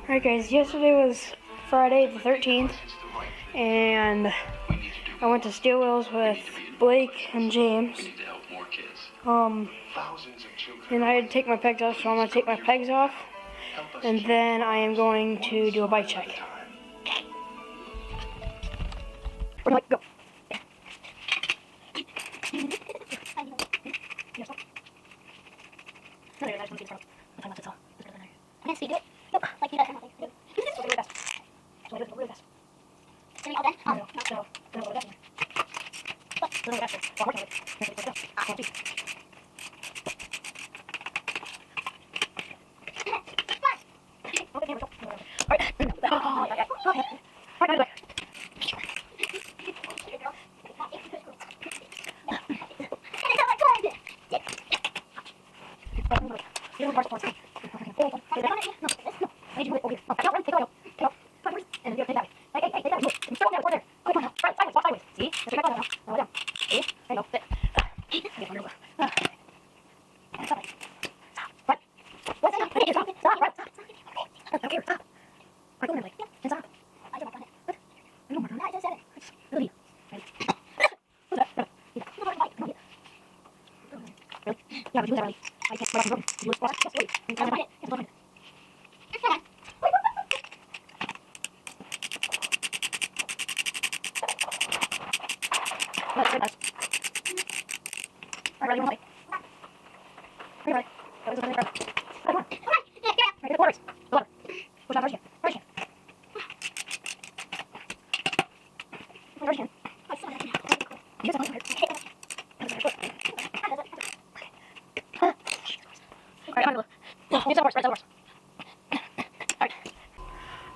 Alright guys, yesterday was Friday the 13th, and I went to Steel Wheels with Blake and James. And I had to take my pegs off, so I'm going to take my pegs off, and then I am going to do a bike check. Go.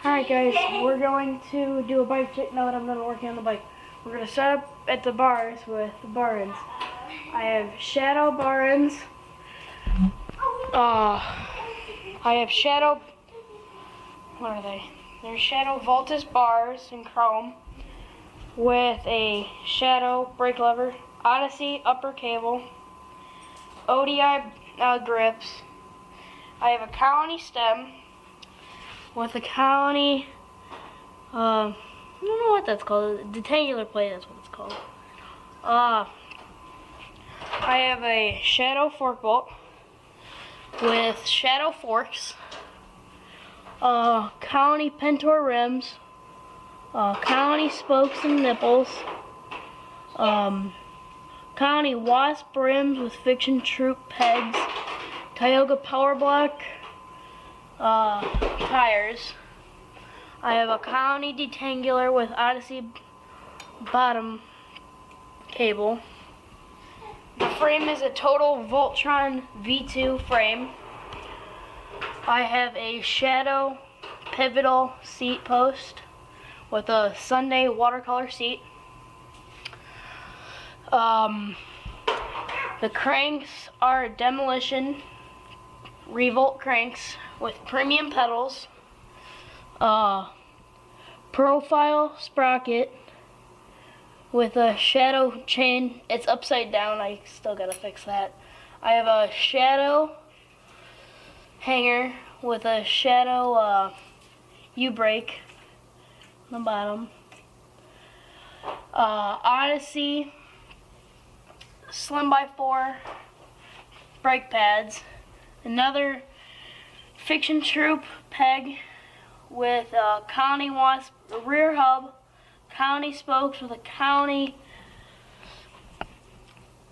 Alright guys, we're going to do a bike check now that I'm done working on the bike. We're going to set up at the bars with the bar ends. I have shadow bar ends. I have shadow, what are they? They're shadow Voltus bars in chrome with a shadow brake lever, Odyssey upper cable, ODI grips. I have a colony stem with a colony, I don't know what that's called, a detangular plate, that's what it's called. I have a shadow fork bolt with shadow forks, colony Pentor rims, colony spokes and nipples, colony wasp rims with Fiction Troop pegs, Tioga power block tires. I have a colony detangular with Odyssey bottom cable. The frame is a total Voltron V2 frame. I have a shadow pivotal seat post with a Sunday watercolor seat. The cranks are demolition revolt cranks with premium pedals, profile sprocket with a shadow chain. It's upside down, I still gotta fix that. I have a shadow hanger with a shadow U-brake on the bottom. Odyssey Slim by 4 brake pads. Another Fiction Troop peg with a colony wasp rear hub, colony spokes with a colony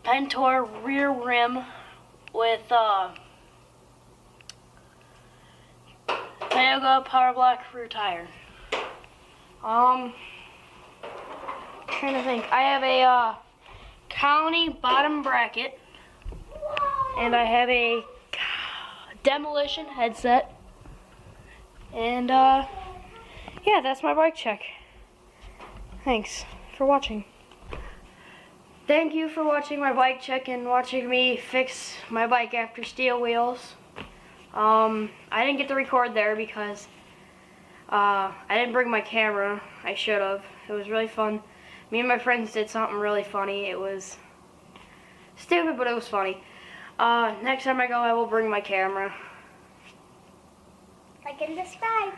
Pentor rear rim with Tioga power block rear tire. Trying to think. I have a colony bottom bracket, and I have a demolition headset, and yeah, that's my bike check. Thanks for watching. Thank you for watching my bike check and watching me fix my bike after Steel Wheels. I didn't get to record there because I didn't bring my camera. I should have. It was really fun. Me and my friends did something really funny. It was stupid, but it was funny. Next time I go, I will bring my camera. Like and subscribe.